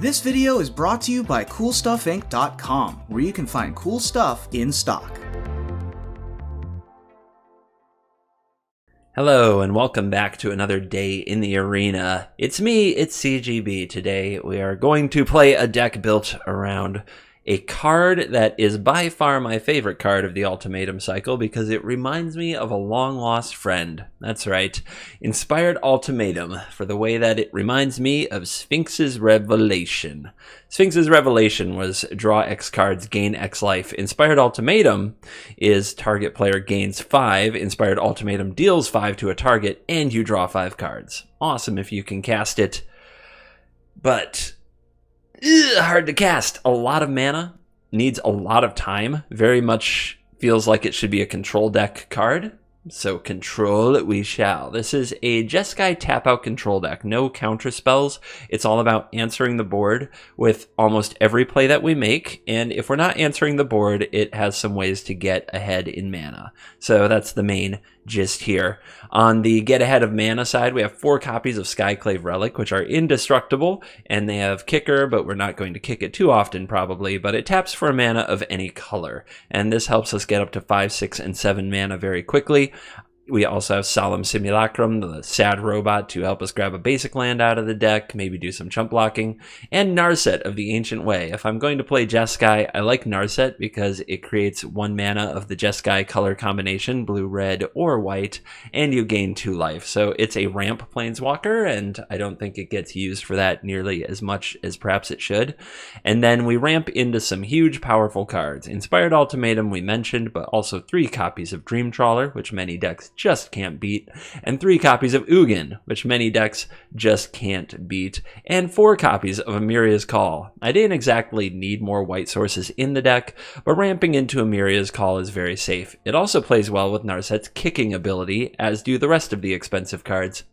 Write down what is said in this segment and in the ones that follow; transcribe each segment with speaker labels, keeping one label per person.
Speaker 1: This video is brought to you by CoolStuffInc.com, where you can find cool stuff in stock.
Speaker 2: Hello and welcome back to another day in the arena. It's me, it's CGB. Today we are going to play a deck built around a card that is by far my favorite card of the Ultimatum cycle because it reminds me of a long-lost friend. That's right, Inspired Ultimatum, for the way that it reminds me of Sphinx's Revelation. Sphinx's Revelation was draw X cards, gain X life. Inspired Ultimatum is target player gains 5, Inspired Ultimatum deals 5 to a target, and you draw 5 cards. Awesome if you can cast it, but hard to cast. A lot of mana, needs a lot of time, very much feels like it should be a control deck card. So control it we shall. This is a JESKAI tap out control deck. No counter spells. It's all about answering the board with almost every play that we make. And if we're not answering the board, it has some ways to get ahead in mana. So that's the main gist here. On the get ahead of mana side, we have 4 copies of Skyclave Relic, which are indestructible, and they have kicker, but we're not going to kick it too often probably, but it taps for a mana of any color. And this helps us get up to 5, 6, and 7 mana very quickly. We also have Solemn Simulacrum, the sad robot, to help us grab a basic land out of the deck, maybe do some chump blocking, and Narset of the Ancient Way. If I'm going to play JESKAI, I like Narset because it creates 1 mana of the JESKAI color combination, blue, red, or white, and you gain 2 life. So it's a ramp planeswalker, and I don't think it gets used for that nearly as much as perhaps it should. And then we ramp into some huge, powerful cards. Inspired Ultimatum we mentioned, but also 3 copies of Dream Trawler, which many decks just can't beat, and 3 copies of Ugin, which many decks just can't beat, and 4 copies of Amiria's Call. I didn't exactly need more white sources in the deck, but ramping into Amiria's Call is very safe. It also plays well with Narset's kicking ability, as do the rest of the expensive cards.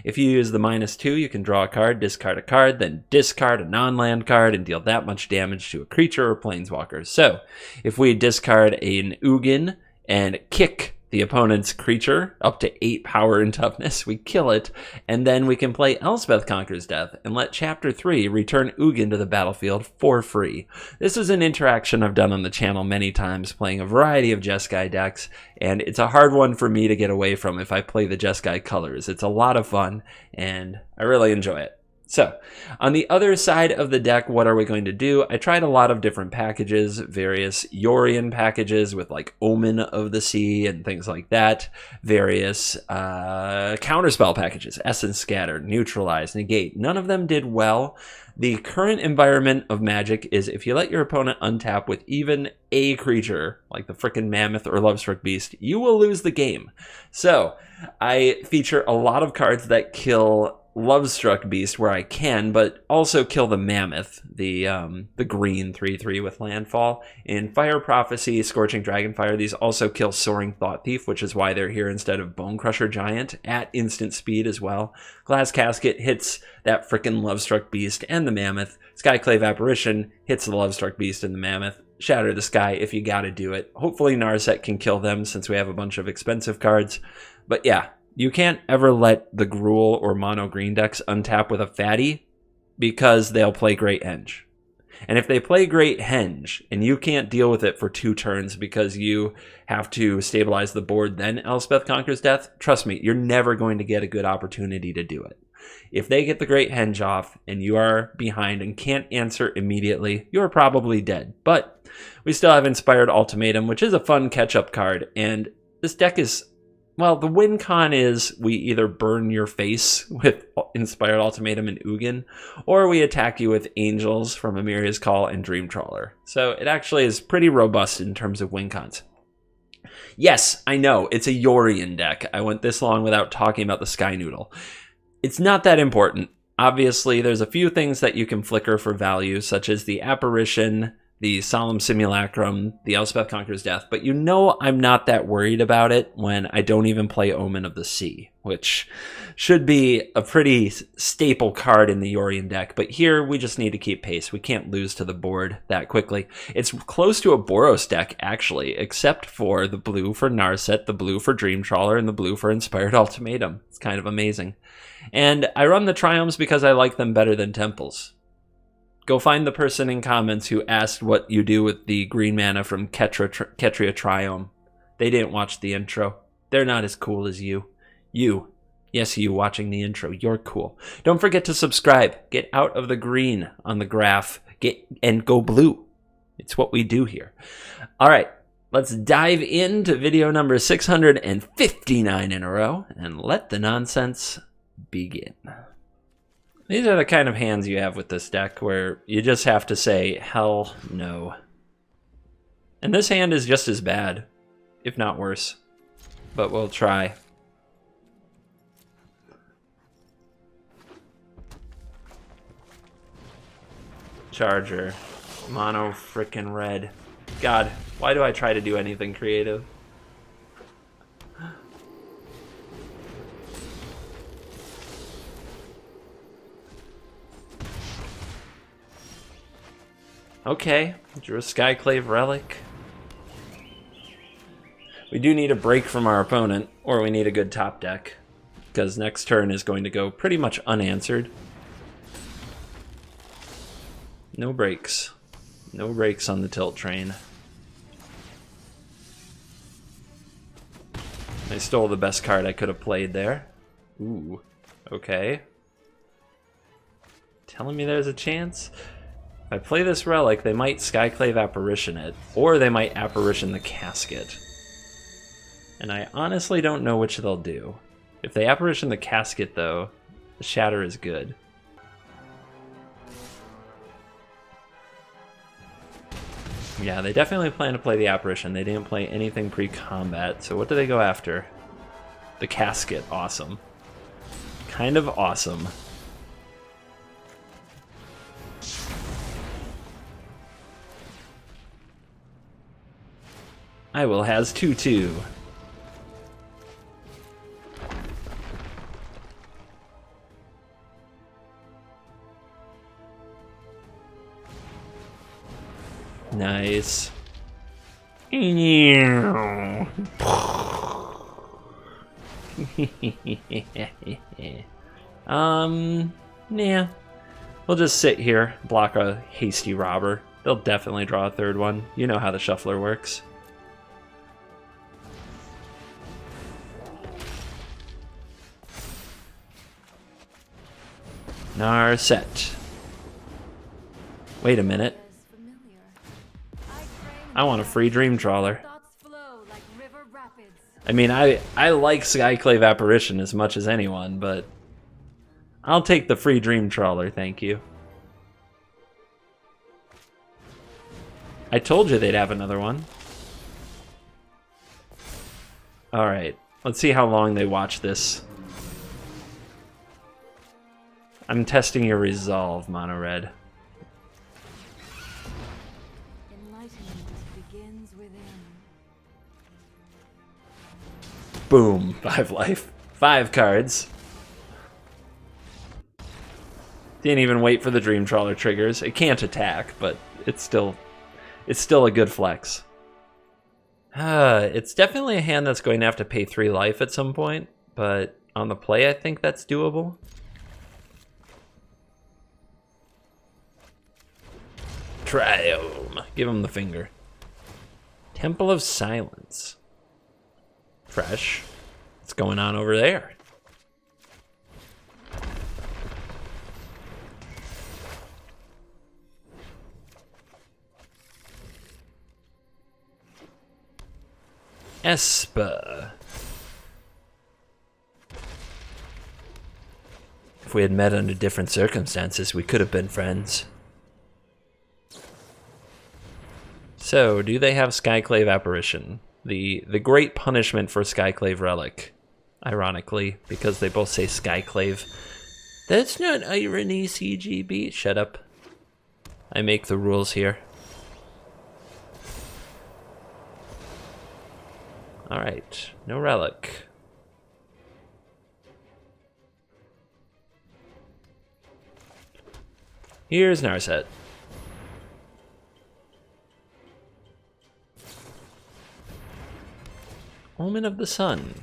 Speaker 2: If you use the -2, you can draw a card, discard a card, then discard a non-land card and deal that much damage to a creature or planeswalker. So, if we discard an Ugin and kick the opponent's creature up to 8 power and toughness, we kill it, and then we can play Elspeth Conquers Death and let Chapter 3 return Ugin to the battlefield for free. This is an interaction I've done on the channel many times, playing a variety of JESKAI decks, and it's a hard one for me to get away from if I play the JESKAI colors. It's a lot of fun, and I really enjoy it. So, on the other side of the deck, what are we going to do? I tried a lot of different packages, various Yorion packages with like Omen of the Sea and things like that, various counterspell packages, Essence Scatter, Neutralize, Negate. None of them did well. The current environment of Magic is if you let your opponent untap with even a creature, like the frickin' Mammoth or Lovestruck Beast, you will lose the game. So, I feature a lot of cards that kill Lovestruck Beast where I can, but also kill the Mammoth, the green 3/3 with landfall. In Fire Prophecy, Scorching Dragonfire, these also kill Soaring Thought Thief, which is why they're here instead of Bone Crusher Giant at instant speed as well. Glass Casket hits that frickin' Lovestruck Beast and the Mammoth. Skyclave Apparition hits the Lovestruck Beast and the Mammoth. Shatter the Sky if you gotta do it. Hopefully Narset can kill them since we have a bunch of expensive cards. But yeah, you can't ever let the Gruul or mono green decks untap with a fatty because they'll play Great Henge. And if they play Great Henge and you can't deal with it for 2 turns because you have to stabilize the board, then Elspeth Conquers Death, trust me, you're never going to get a good opportunity to do it. If they get the Great Henge off and you are behind and can't answer immediately, you're probably dead. But we still have Inspired Ultimatum, which is a fun catch-up card, and this deck is, well, the win con is we either burn your face with Inspired Ultimatum and Ugin, or we attack you with Angels from Amiria's Call and Dream Trawler. So it actually is pretty robust in terms of win cons. Yes, I know, it's a Yorion deck. I went this long without talking about the Sky Noodle. It's not that important. Obviously, there's a few things that you can flicker for value, such as the Apparition, the Solemn Simulacrum, the Elspeth Conquers Death, but you know I'm not that worried about it when I don't even play Omen of the Sea, which should be a pretty staple card in the Yorion deck, but here we just need to keep pace. We can't lose to the board that quickly. It's close to a Boros deck, actually, except for the blue for Narset, the blue for Dream Trawler, and the blue for Inspired Ultimatum. It's kind of amazing. And I run the Triumphs because I like them better than Temples. Go find the person in comments who asked what you do with the green mana from Ketria Triome. They didn't watch the intro. They're not as cool as you. Yes, you watching the intro, you're cool. Don't forget to subscribe. Get out of the green on the graph. And go blue. It's what we do here. All right, let's dive into video number 659 in a row and let the nonsense begin. These are the kind of hands you have with this deck where you just have to say, hell no. And this hand is just as bad, if not worse. But we'll try. Charger. Mono frickin' red. God, why do I try to do anything creative? Okay, drew a Skyclave Relic. We do need a break from our opponent, or we need a good top deck, because next turn is going to go pretty much unanswered. No breaks. No breaks on the tilt train. I stole the best card I could have played there. Ooh, okay. Telling me there's a chance? If I play this Relic, they might Skyclave Apparition it, or they might Apparition the Casket. And I honestly don't know which they'll do. If they Apparition the Casket, though, the Shatter is good. Yeah, they definitely plan to play the Apparition. They didn't play anything pre-combat, so what do they go after? The Casket. Awesome. Kind of awesome. I will has 2/2. Nice. Yeah. We'll just sit here, block a hasty robber. They'll definitely draw a third one. You know how the shuffler works. Narset. Wait a minute. I want a free Dream Trawler. I mean, I like Skyclave Apparition as much as anyone, but I'll take the free Dream Trawler, thank you. I told you they'd have another one. Alright, let's see how long they watch this. I'm testing your resolve, Mono Red. Boom, 5 life. 5 cards. Didn't even wait for the Dream Trawler triggers. It can't attack, but it's still a good flex. It's definitely a hand that's going to have to pay 3 life at some point, but on the play I think that's doable. Triome. Give him the finger. Temple of Silence. Fresh. What's going on over there? Espa. If we had met under different circumstances, we could have been friends. So, do they have Skyclave Apparition? The great punishment for Skyclave Relic. Ironically, because they both say Skyclave. That's not irony, CGB. Shut up. I make the rules here. Alright, no Relic. Here's Narset. Omen of the Sun.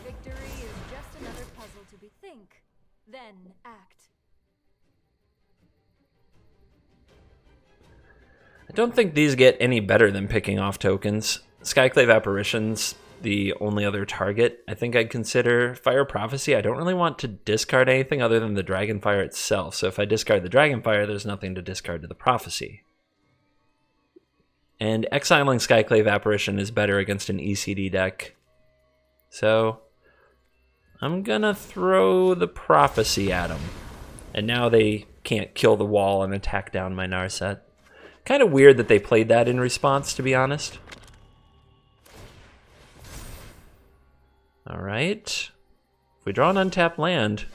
Speaker 3: Victory is just another puzzle to be think, then act.
Speaker 2: I don't think these get any better than picking off tokens. Skyclave Apparition's the only other target I think I'd consider. Fire Prophecy, I don't really want to discard anything other than the Dragonfire itself. So if I discard the Dragonfire, there's nothing to discard to the Prophecy. And exiling Skyclave Apparition is better against an ECD deck. So I'm gonna throw the Prophecy at them. And now they can't kill the wall and attack down my Narset. Kind of weird that they played that in response, to be honest. Alright. If we draw an untapped land,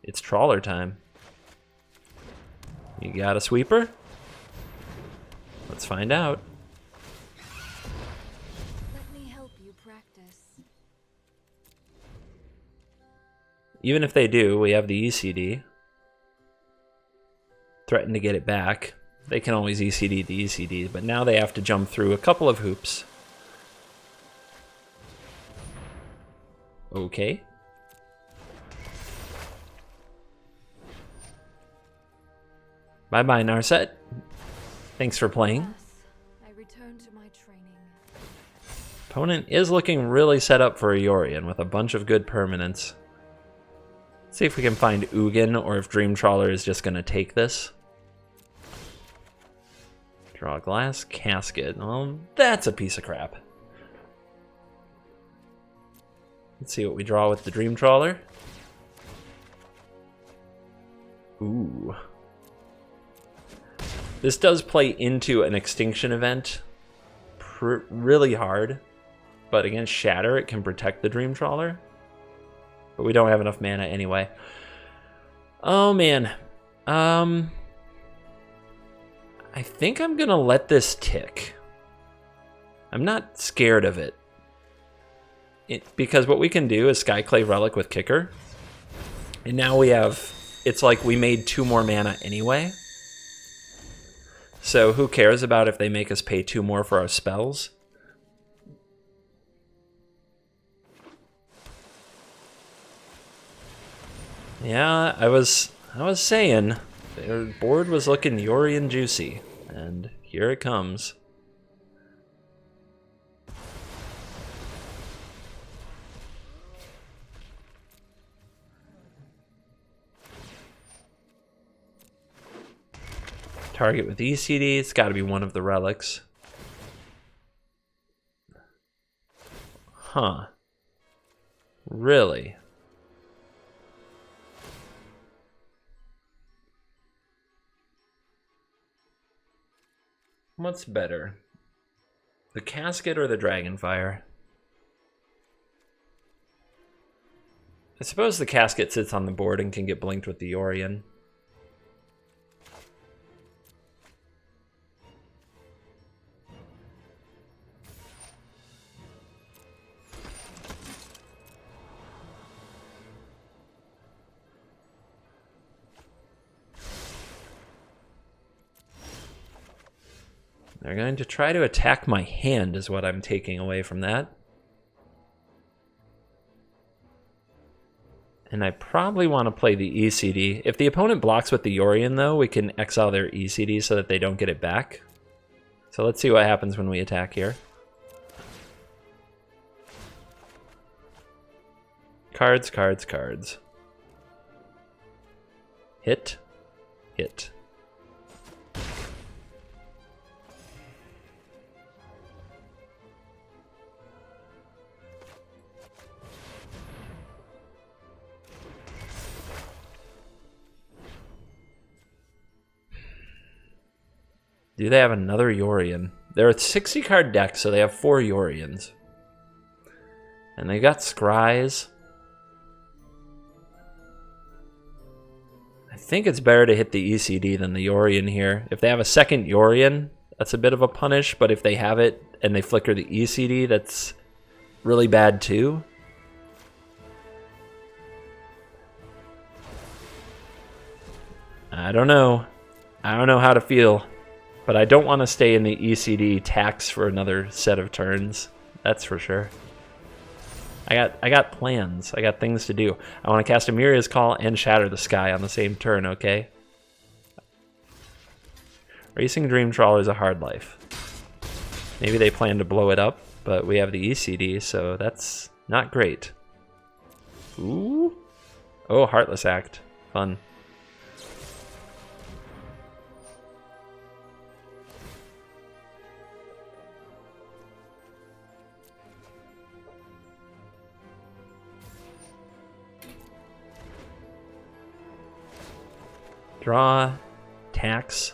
Speaker 2: it's Trawler time. You got a sweeper? Let's find out.
Speaker 3: Let me help you practice.
Speaker 2: Even if they do, we have the ECD. Threaten to get it back. They can always ECD the ECD, but now they have to jump through a couple of hoops. Okay. Bye-bye, Narset. Thanks for playing.
Speaker 3: Yes, I return to my training.
Speaker 2: Opponent is looking really set up for a Yorion with a bunch of good permanents. Let's see if we can find Ugin or if Dream Trawler is just going to take this. Draw a glass casket. Well, that's a piece of crap. Let's see what we draw with the Dream Trawler. Ooh. This does play into an extinction event really hard, but against Shatter it can protect the Dream Trawler. But we don't have enough mana anyway. Oh man. I think I'm gonna let this tick. I'm not scared of it. Because what we can do is Skyclave Relic with Kicker. And now we have, it's like we made 2 more mana anyway. So who cares about if they make us pay 2 more for our spells? Yeah, I was saying, their board was looking Yorion juicy. And here it comes. Target with ECD, it's got to be one of the relics. Huh. Really? What's better? The casket or the Dragonfire? I suppose the casket sits on the board and can get blinked with the Yorion. They're going to try to attack my hand is what I'm taking away from that. And I probably want to play the ECD. If the opponent blocks with the Yorion, though, we can exile their ECD so that they don't get it back. So let's see what happens when we attack here. Cards, cards, cards. Hit. Hit. Do they have another Yorion? They're a 60 card deck, so they have 4 Yorions. And they got Scries. I think it's better to hit the ECD than the Yorion here. If they have a second Yorion, that's a bit of a punish, but if they have it and they flicker the ECD, that's really bad too. I don't know. I don't know how to feel. But I don't want to stay in the ECD tax for another set of turns. That's for sure. I got plans. I got things to do. I want to cast Amiria's Call and Shatter the Sky on the same turn, okay? Racing Dream Trawler is a hard life. Maybe they plan to blow it up, but we have the ECD, so that's not great. Ooh. Oh, Heartless Act. Fun. Draw. Tax.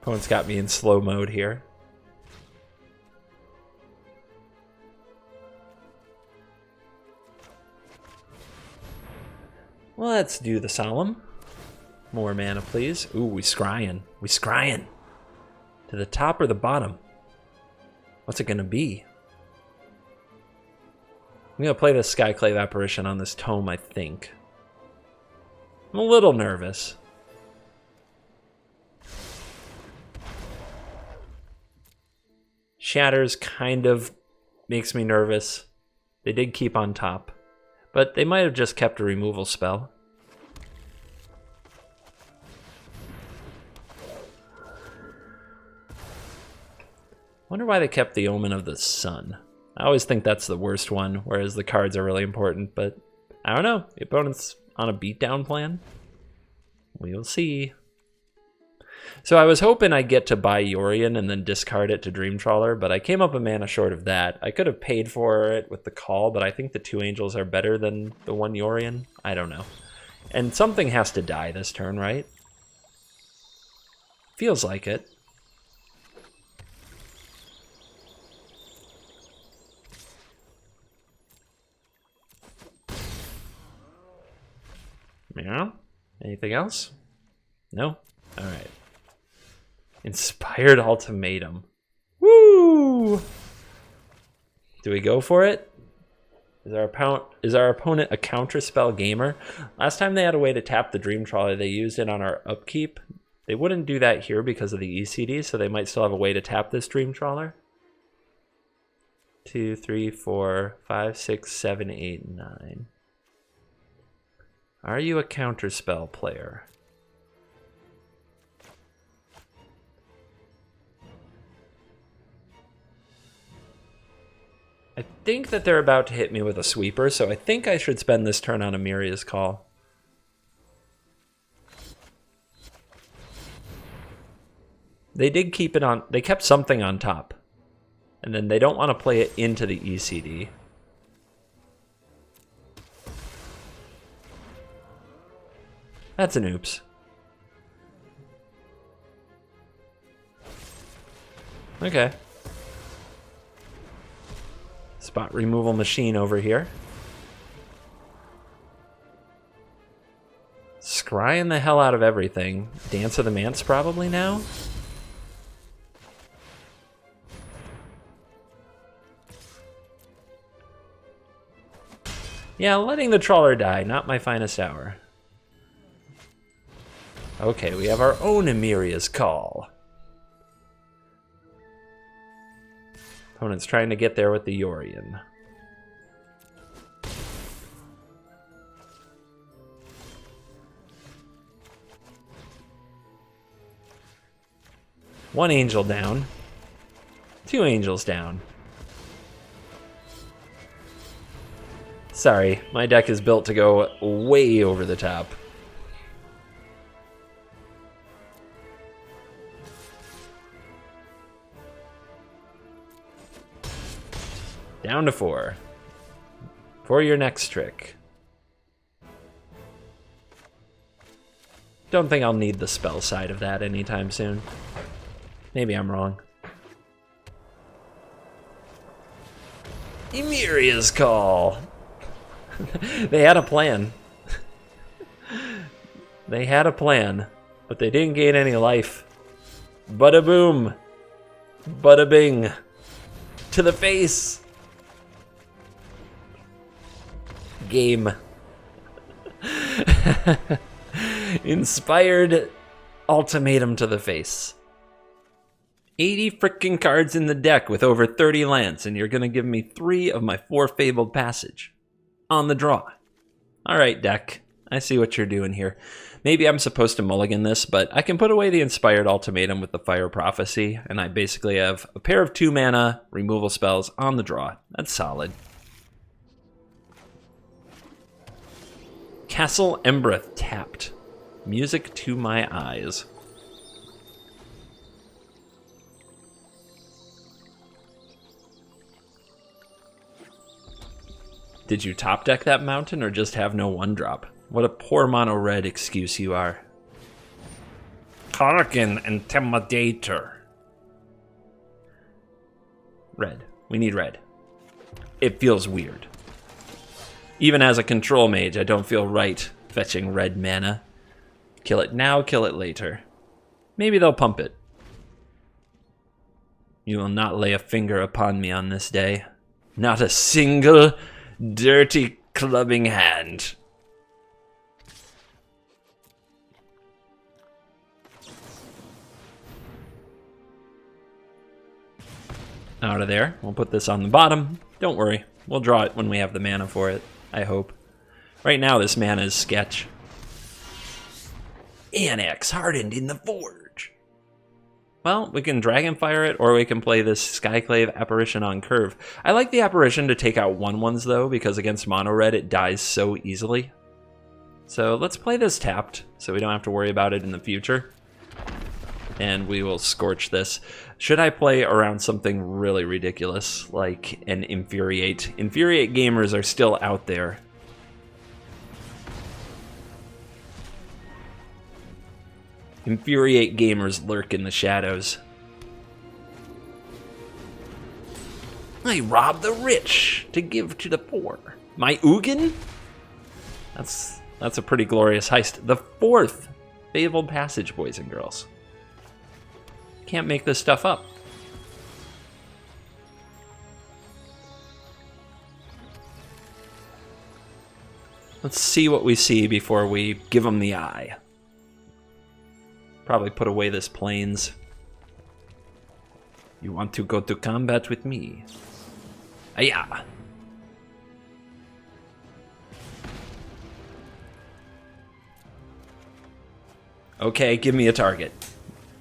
Speaker 2: Opponent's got me in slow mode here. Let's do the Solemn. More mana, please. Ooh, we scrying. We scrying. To the top or the bottom? What's it gonna be? I'm gonna play the Skyclave Apparition on this tome, I think. I'm a little nervous. Shatters kind of makes me nervous. They did keep on top, but they might have just kept a removal spell. Wonder why they kept the Omen of the Sun. I always think that's the worst one, whereas the cards are really important, but I don't know. The opponent's on a beatdown plan? We'll see. So I was hoping I'd get to buy Yorion and then discard it to Dream Trawler, but I came up a mana short of that. I could have paid for it with the call, but I think the 2 Angels are better than the 1 Yorion. I don't know. And something has to die this turn, right? Feels like it. Yeah? Anything else? No? Alright. Inspired Ultimatum. Woo! Do we go for it? Is our opponent a counterspell gamer? Last time they had a way to tap the Dream Trawler, they used it on our upkeep. They wouldn't do that here because of the ECD, so they might still have a way to tap this Dream Trawler. 2, 3, 4, 5, 6, 7, 8, 9. Are you a counterspell player? I think that they're about to hit me with a sweeper, so I think I should spend this turn on Amiria's Call. They did keep it on, they kept something on top. And then they don't want to play it into the ECD. That's an oops. Okay. Spot removal machine over here. Scrying the hell out of everything. Dance of the Manse probably now? Yeah, letting the Trawler die, not my finest hour. Okay, we have our own Amiria's Call. Opponent's trying to get there with the Yorion. One angel down. 2 angels down. Sorry, my deck is built to go way over the top. Down to 4. For your next trick. Don't think I'll need the spell side of that anytime soon. Maybe I'm wrong. Amiria's Call. They had a plan. They had a plan, but they didn't gain any life. Bada boom. Bada bing. To the face. Game. Inspired Ultimatum to the face. 80 frickin' cards in the deck with over 30 lands, and you're gonna give me 3 of my 4 Fabled Passage. On the draw. Alright, deck. I see what you're doing here. Maybe I'm supposed to mulligan this, but I can put away the Inspired Ultimatum with the Fire Prophecy, and I basically have a pair of 2 mana removal spells on the draw. That's solid. Castle Embereth tapped. Music to my eyes. Did you top deck that mountain or just have no 1-drop? What a poor mono red excuse you are. Karkin Intimidator. Red. We need red. It feels weird. Even as a control mage, I don't feel right fetching red mana. Kill it now, kill it later. Maybe they'll pump it. You will not lay a finger upon me on this day. Not a single dirty clubbing hand. Out of there. We'll put this on the bottom. Don't worry. We'll draw it when we have the mana for it, I hope. Right now, this mana is sketch. Annex hardened in the forge. Well, we can Dragonfire it, or we can play this Skyclave Apparition on curve. I like the Apparition to take out 1/1s, though, because against mono red, it dies so easily. So let's play this tapped, so we don't have to worry about it in the future. And we will Scorch this. Should I play around something really ridiculous, like an Infuriate? Infuriate gamers are still out there. Infuriate gamers lurk in the shadows. I rob the rich to give to the poor. My Ugin? That's a pretty glorious heist. The 4th Fabled Passage, boys and girls. Can't make this stuff up. Let's see what we see before we give them the eye. Probably put away this plains. You want to go to combat with me? Ayah! Okay, give me a target.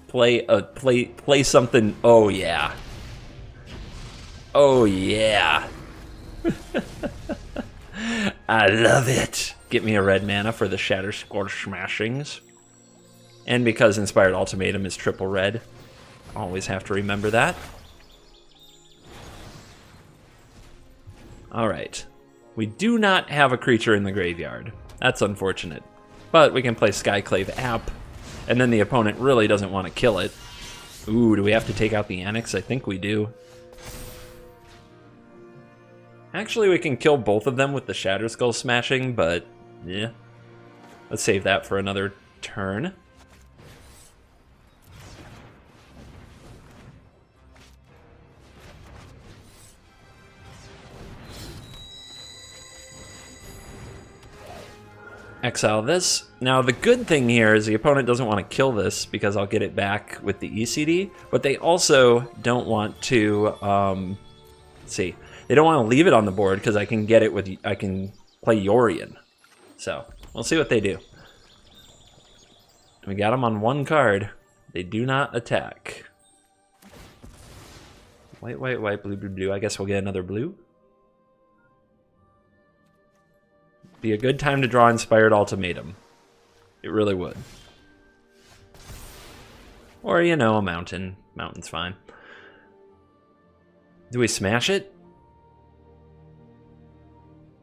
Speaker 2: Play something. Oh yeah. Oh yeah. I love it. Get me a red mana for the Shatter Scorch Smashings. And because Inspired Ultimatum is triple red, always have to remember that. Alright. We do not have a creature in the graveyard. That's unfortunate. But we can play Skyclave App, and then the opponent really doesn't want to kill it. Ooh, do we have to take out the Annex? I think we do. Actually, we can kill both of them with the Shatter Skull Smashing, but yeah. Let's save that for another turn. Exile this. Now the good thing here is the opponent doesn't want to kill this because I'll get it back with the ECD, but they also don't want to, let's see, they don't want to leave it on the board because I can get it with, I can play Yorion. So we'll see what they do. We got them on 1 card. They do not attack. White, white, white, blue, blue, blue. I guess we'll get another blue. Be a good time to draw Inspired Ultimatum. It really would. Or, you know, a mountain. Mountain's fine. Do we smash it?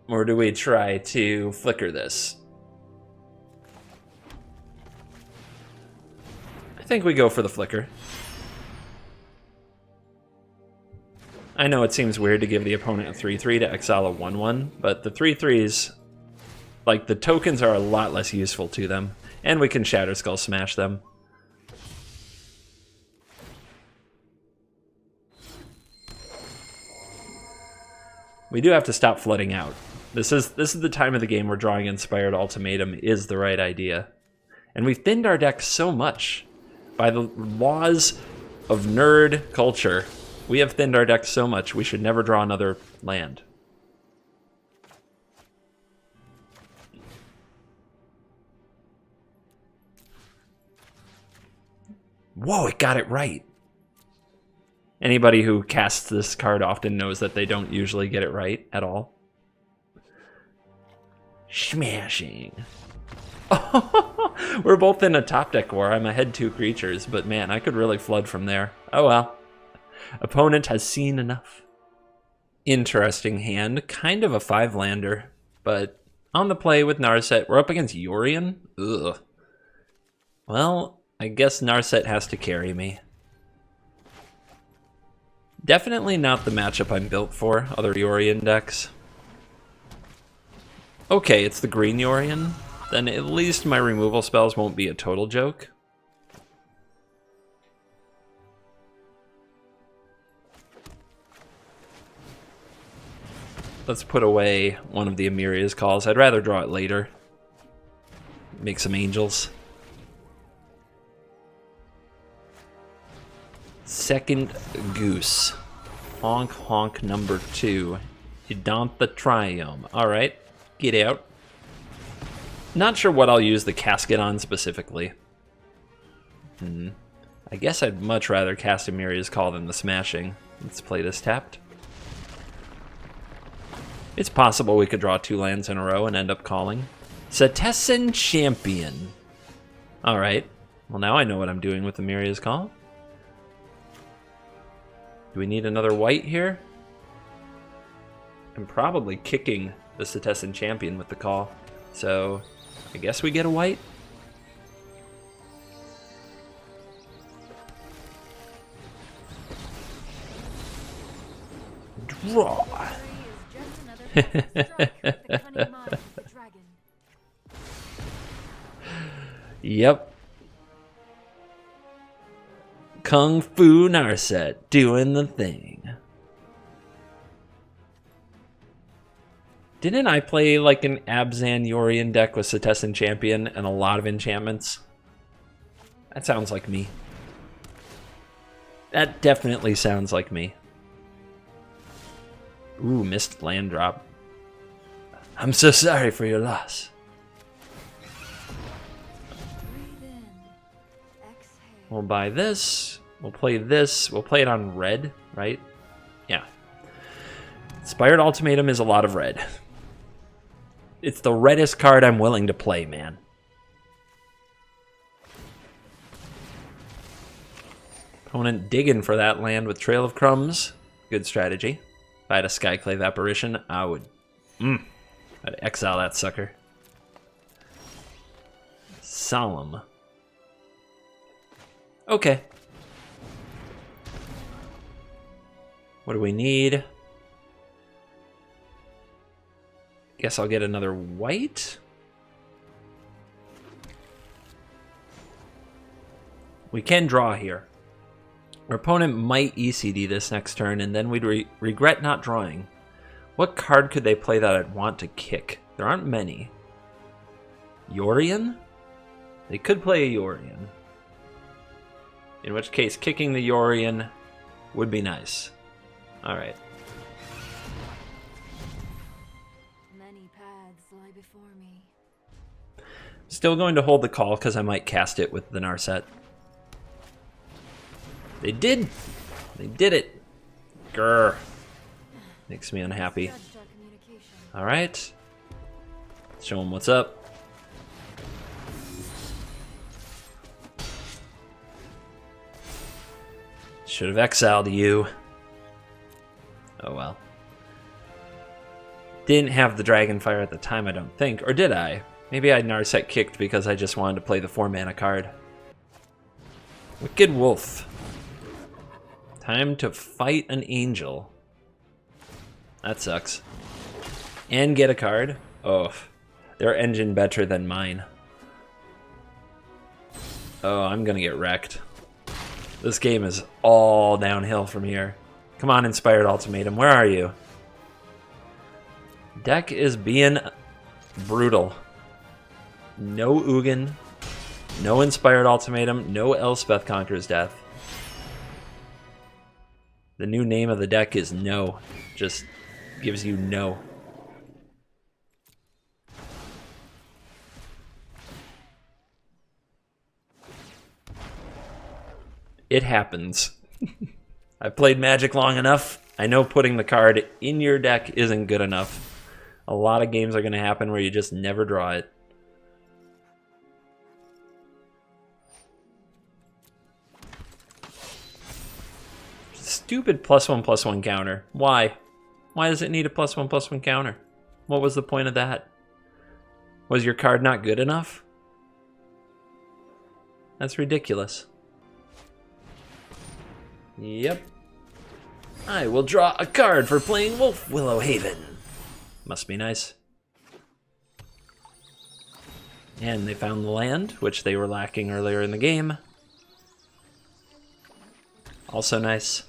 Speaker 2: Or do we try to flicker this? I think we go for the flicker. I know it seems weird to give the opponent a 3/3 to exile a 1/1, but the 3/3s... like, the tokens are a lot less useful to them. And we can Shatter Skull Smash them. We do have to stop flooding out. This is the time of the game where drawing Inspired Ultimatum is the right idea. And we've thinned our deck so much. By the laws of nerd culture, we have thinned our deck so much we should never draw another land. Whoa, it got it right. Anybody who casts this card often knows that they don't usually get it right at all. Smashing. We're both in a top deck war. I'm ahead 2 creatures, but man, I could really flood from there. Oh well. Opponent has seen enough. Interesting hand. Kind of a 5-lander, but on the play with Narset. We're up against Yorion. Ugh. Well, I guess Narset has to carry me. Definitely not the matchup I'm built for, other Yorion decks. Okay, it's the green Yorion. Then at least my removal spells won't be a total joke. Let's put away one of the Amiria's calls. I'd rather draw it later. Make some angels. Second Goose. Honk honk number 2. Idant the Triome. Alright, get out. Not sure what I'll use the casket on specifically. I guess I'd much rather cast Amiria's Call than the Smashing. Let's play this tapped. It's possible we could draw 2 lands in a row and end up calling. Cetessan Champion. Alright, well now I know what I'm doing with Amiria's Call. Do we need another white here? I'm probably kicking the Cetessan Champion with the call, so I guess we get a white. Draw. Yep. Kung Fu Narset doing the thing. Didn't I play like an Abzan Yorion deck with Cetessan Champion and a lot of enchantments? That sounds like me. That definitely sounds like me. Ooh, missed land drop. I'm so sorry for your loss. We'll buy this. We'll play this. We'll play it on red, right? Yeah. Inspired Ultimatum is a lot of red. It's the reddest card I'm willing to play, man. Opponent digging for that land with Trail of Crumbs. Good strategy. If I had a Skyclave Apparition, I would... I'd exile that sucker. Solemn. Okay. What do we need? Guess I'll get another white. We can draw here. Our opponent might ECD this next turn, and then we'd regret not drawing. What card could they play that I'd want to kick? There aren't many. Yorion? They could play a Yorion. In which case, kicking the Yorion would be nice. Alright.
Speaker 3: Many paths lie before me.
Speaker 2: Still going to hold the call because I might cast it with the Narset. They did! They did it! Grr. Makes me unhappy. Alright. Show them what's up. Should have exiled you. Oh well. Didn't have the Dragonfire at the time, I don't think. Or did I? Maybe I Narset kicked because I just wanted to play the 4-mana card. Wicked Wolf. Time to fight an angel. That sucks. And get a card. Oh, their engine better than mine. Oh, I'm gonna get wrecked. This game is all downhill from here. Come on, Inspired Ultimatum, where are you? Deck is being brutal. No Ugin, no Inspired Ultimatum, no Elspeth Conquers Death. The new name of the deck is No. Just gives you no. It happens. I've played Magic long enough. I know putting the card in your deck isn't good enough. A lot of games are going to happen where you just never draw it. Stupid +1/+1 counter. Why? Why does it need a +1/+1 counter? What was the point of that? Was your card not good enough? That's ridiculous. Yep. I will draw a card for playing Wolf Willow Haven. Must be nice. And they found the land, which they were lacking earlier in the game. Also nice.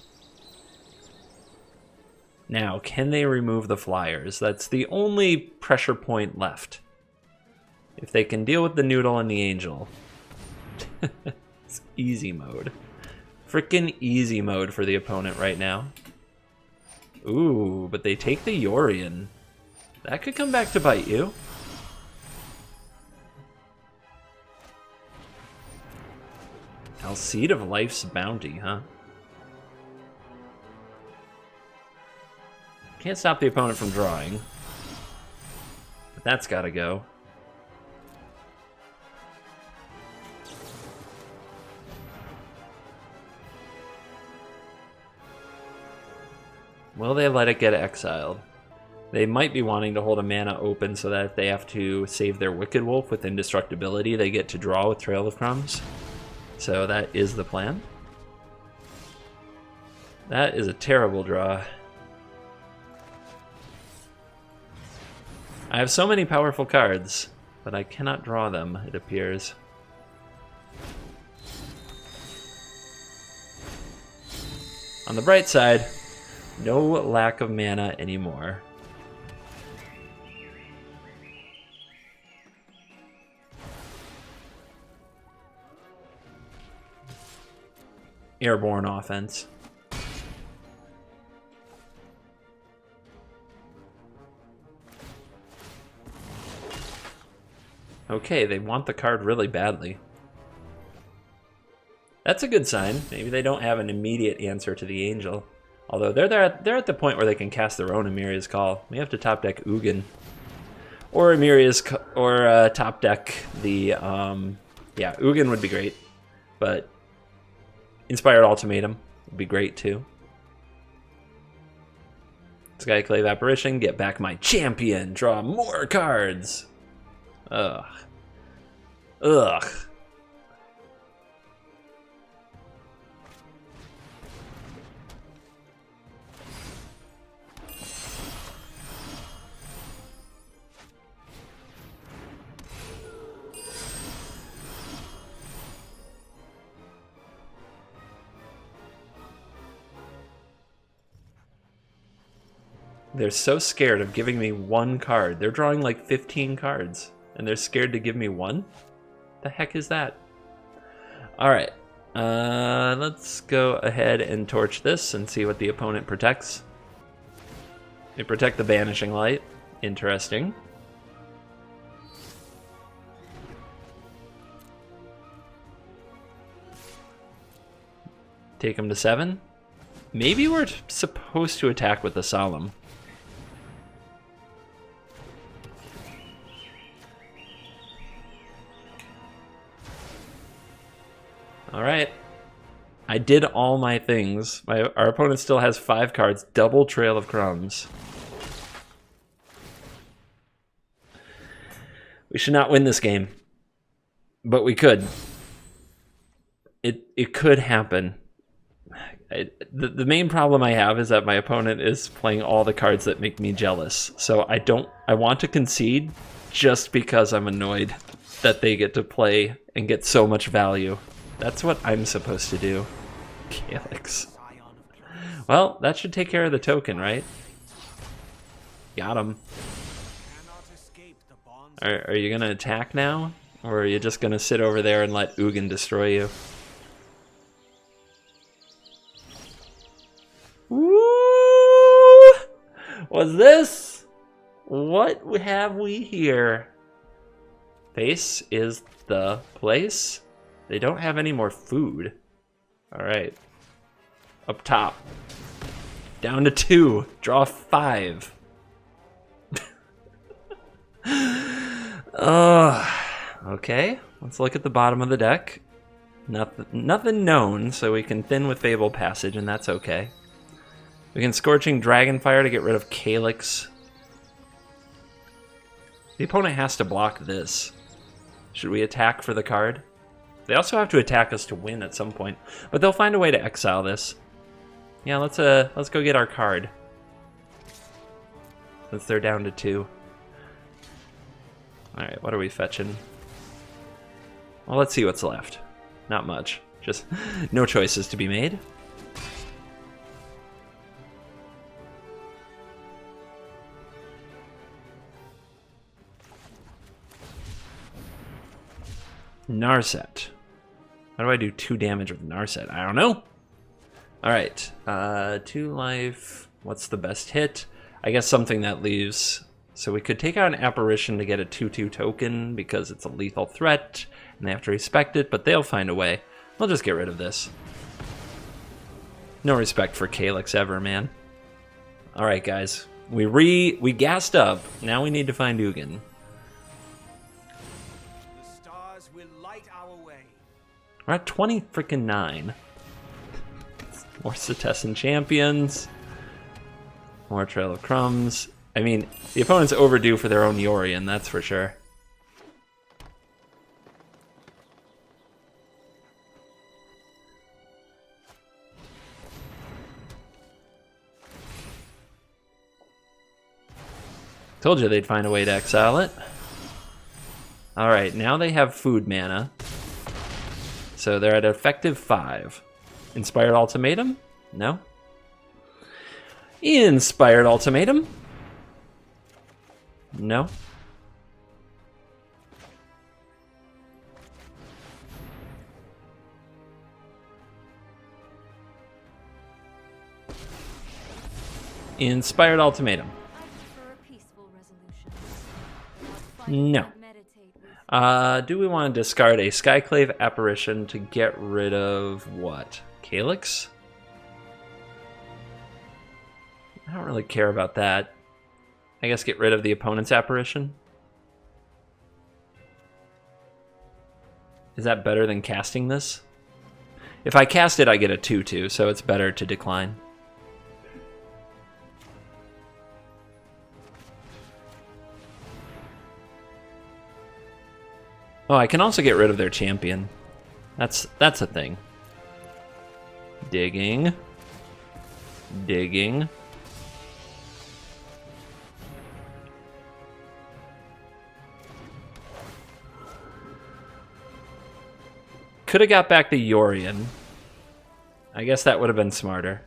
Speaker 2: Now, can they remove the flyers? That's the only pressure point left. If they can deal with the Noodle and the Angel. It's easy mode. Frickin' easy mode for the opponent right now. Ooh, but they take the Yorion. That could come back to bite you. Alseid of Life's Bounty, huh? Can't stop the opponent from drawing. But that's gotta go. Will they let it get exiled? They might be wanting to hold a mana open so that if they have to save their Wicked Wolf with indestructibility, they get to draw with Trail of Crumbs. So that is the plan. That is a terrible draw. I have so many powerful cards, but I cannot draw them, it appears. On the bright side, no lack of mana anymore. Airborne offense. Okay, they want the card really badly. That's a good sign. Maybe they don't have an immediate answer to the Angel. Although they're at the point where they can cast their own Emiria's Call. We have to top deck Ugin. Or Emiria's, or top deck the, yeah, Ugin would be great. But Inspired Ultimatum would be great too. Skyclave Apparition, get back my champion, draw more cards. Ugh. Ugh. They're so scared of giving me one card. They're drawing like 15 cards, and they're scared to give me one? The heck is that? Alright, let's go ahead and torch this and see what the opponent protects. They protect the Banishing Light. Interesting. Take him to 7. Maybe we're supposed to attack with the Solemn. Alright. I did all my things. Our opponent still has 5 cards. Double Trail of Crumbs. We should not win this game. But we could. It could happen. The main problem I have is that my opponent is playing all the cards that make me jealous. So I want to concede just because I'm annoyed that they get to play and get so much value. That's what I'm supposed to do. Calyx. Well, that should take care of the token, right? Got him. Are you going to attack now? Or are you just going to sit over there and let Ugin destroy you? Woo! What's this? What have we here? Face is the place. They don't have any more food. All right. Up top. Down to 2. Draw 5. Okay. Let's look at the bottom of the deck. Nothing known, so we can thin with Fable Passage, and that's okay. We can Scorching Dragonfire to get rid of Calyx. The opponent has to block this. Should we attack for the card? They also have to attack us to win at some point, but they'll find a way to exile this. Yeah, let's go get our card. Since they're down to 2. Alright, what are we fetching? Well, let's see what's left. Not much. Just no choices to be made. Narset. How do I do 2 damage with Narset? I don't know. Alright, 2 life. What's the best hit? I guess something that leaves. So we could take out an Apparition to get a 2/2 token because it's a lethal threat and they have to respect it, but they'll find a way. We'll just get rid of this. No respect for Calyx ever, man. Alright, guys. We gassed up. Now we need to find Ugin.
Speaker 4: The stars will light our way.
Speaker 2: We're at 20-9. More Setessan Champions. More Trail of Crumbs. I mean, the opponent's overdue for their own Yorion, that's for sure. Told you they'd find a way to exile it. Alright, now they have food mana. So they're at effective 5. Inspired Ultimatum? No. Inspired Ultimatum? No. Inspired Ultimatum?
Speaker 3: I prefer a peaceful resolution.
Speaker 2: No. Do we want to discard a Skyclave Apparition to get rid of what? Calyx? I don't really care about that. I guess get rid of the opponent's Apparition. Is that better than casting this? If I cast it, I get a 2/2, so it's better to decline. Oh, I can also get rid of their champion. That's a thing. Digging. Digging. Could have got back the Yorion. I guess that would have been smarter.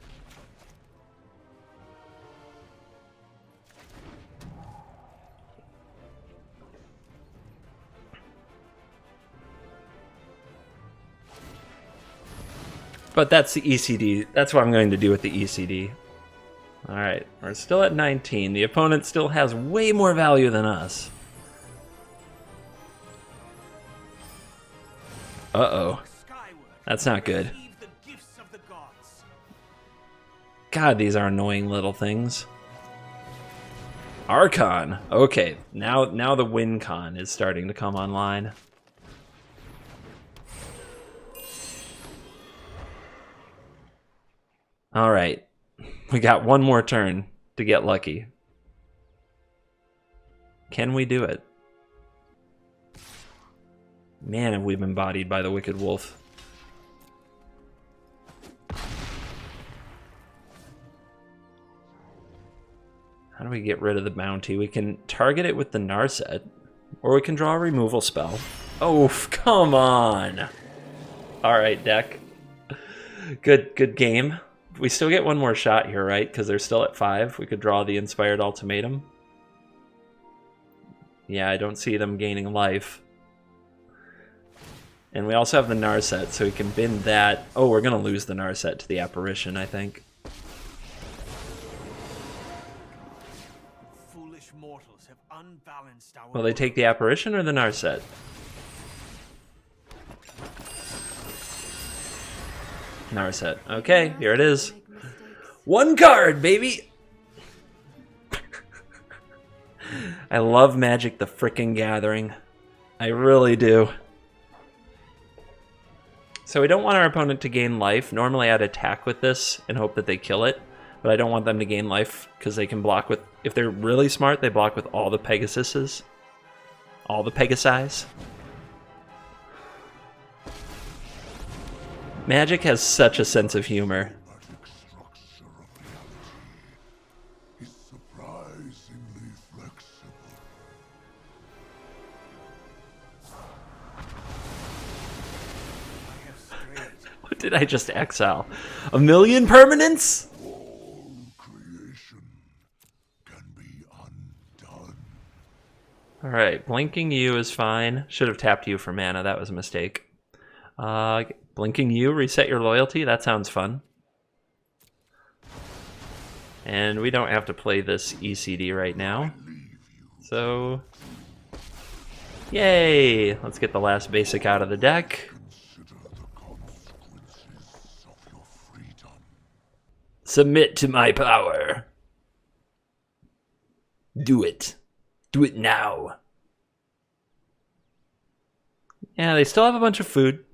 Speaker 2: But that's the ECD. That's what I'm going to do with the ECD. Alright, we're still at 19. The opponent still has way more value than us. Uh-oh. That's not good. God, these are annoying little things. Archon. Okay, now the win con is starting to come online. Alright. We got one more turn to get lucky. Can we do it? Man, have we been bodied by the Wicked Wolf. How do we get rid of the bounty? We can target it with the Narset, or we can draw a removal spell. Oh, come on! Alright, deck. Good game. We still get one more shot here, right? Because they're still at 5. We could draw the Inspired Ultimatum. Yeah, I don't see them gaining life. And we also have the Narset, so we can bin that. Oh, we're going to lose the Narset to the Apparition, I think.
Speaker 4: Foolish mortals have unbalanced our
Speaker 2: Will they take the Apparition or the Narset? Narset. Okay, here it is. One card, baby! I love Magic the Frickin' Gathering. I really do. So we don't want our opponent to gain life. Normally I'd attack with this and hope that they kill it, but I don't want them to gain life because they can block with, if they're really smart, they block with all the Pegasuses. All the Pegasi. Magic has such a sense of humor. What did I just exile? 1,000,000 permanents? Alright, blinking you is fine. Should have tapped you for mana, that was a mistake. Blinking you, reset your loyalty, that sounds fun. And we don't have to play this ECD right now. So, yay! Let's get the last basic out of the deck. Submit to my power. Do it. Do it now. Yeah, they still have a bunch of food.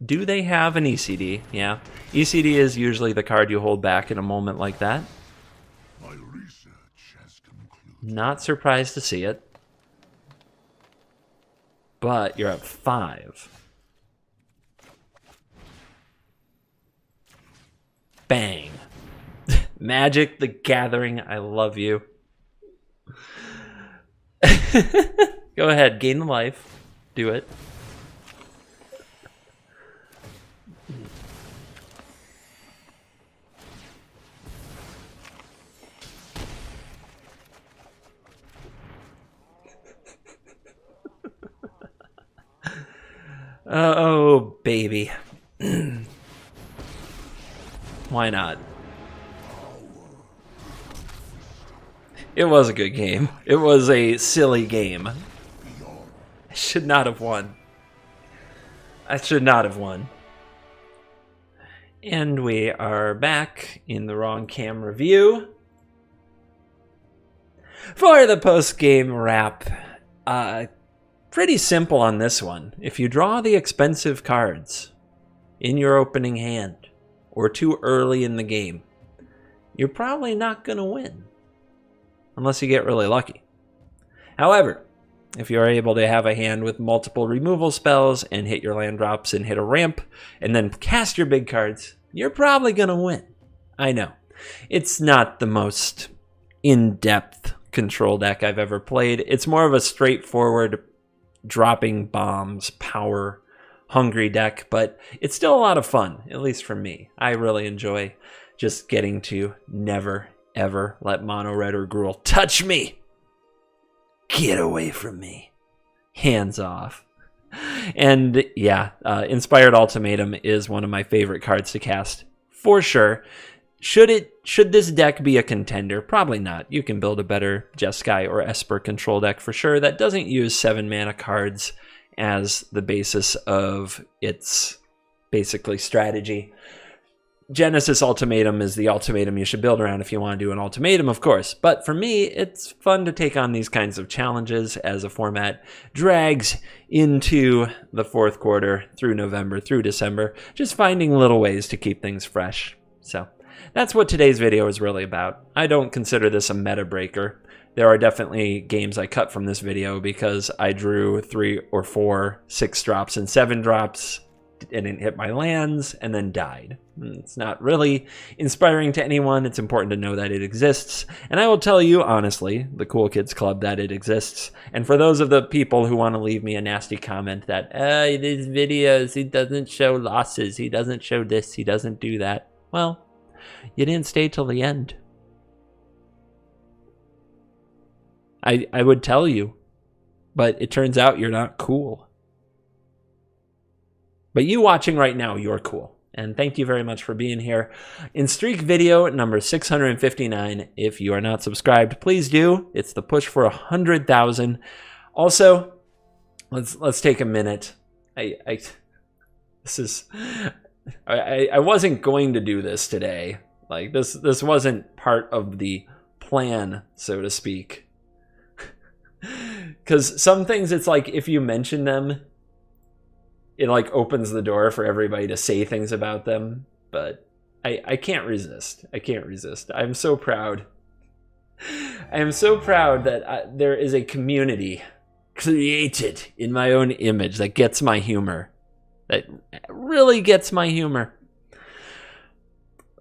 Speaker 2: Do they have an ECD? Yeah. ECD is usually the card you hold back in a moment like that. My research has concluded. Not surprised to see it. But you're at 5. Bang. Magic the Gathering, I love you. Go ahead, gain the life. Do it. Oh, baby. Why not? It was a good game. It was a silly game. I should not have won. I should not have won. And we are back in the wrong camera view for the post-game wrap. Pretty simple on this one. If you draw the expensive cards in your opening hand or too early in the game, you're probably not going to win. Unless you get really lucky. However, if you're able to have a hand with multiple removal spells and hit your land drops and hit a ramp and then cast your big cards, you're probably going to win. I know. It's not the most in-depth control deck I've ever played. It's more of a straightforward dropping bombs, power, hungry deck, but it's still a lot of fun, at least for me. I really enjoy just getting to never ever let mono red or Gruul touch me. Get away from me. Hands off. And yeah, Inspired Ultimatum is one of my favorite cards to cast for sure. Should this deck be a contender? Probably not. You can build a better Jeskai or Esper control deck for sure that doesn't use 7 mana cards as the basis of its basically strategy. Genesis Ultimatum is the ultimatum you should build around if you want to do an ultimatum, of course. But for me, it's fun to take on these kinds of challenges as a format drags into the 4th quarter through November, through December, just finding little ways to keep things fresh. So that's what today's video is really about. I don't consider this a meta breaker. There are definitely games I cut from this video because I drew 3 or 4 6 drops and 7 drops, didn't hit my lands, and then died. It's not really inspiring to anyone. It's important to know that it exists. And I will tell you, honestly, the Cool Kids Club, that it exists. And for those of the people who want to leave me a nasty comment that, these videos, he doesn't show losses, he doesn't show this, he doesn't do that. Well, you didn't stay till the end. I would tell you, but it turns out you're not cool. But you watching right now, you're cool. And thank you very much for being here. In streak video number 659, if you are not subscribed, please do. It's the push for 100,000. Also, let's take a minute. This is I wasn't going to do this today. Like, this wasn't part of the plan, so to speak. Because some things, it's like, if you mention them, it like opens the door for everybody to say things about them. But I can't resist. I can't resist. I'm so proud. I am so proud that there is a community created in my own image that gets my humor. That really gets my humor.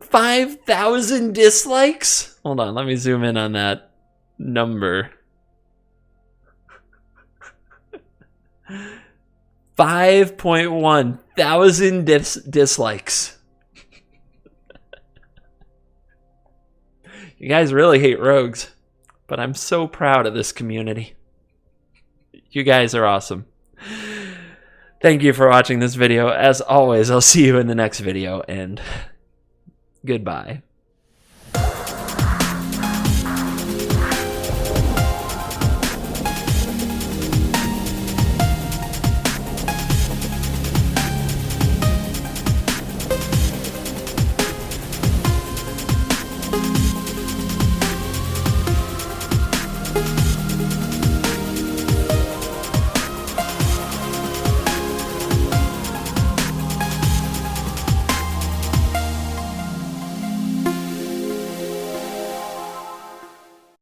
Speaker 2: 5,000 dislikes? Hold on, let me zoom in on that number. 5.1 thousand dislikes. You guys really hate rogues, but I'm so proud of this community. You guys are awesome. Thank you for watching this video. As always, I'll see you in the next video, and goodbye.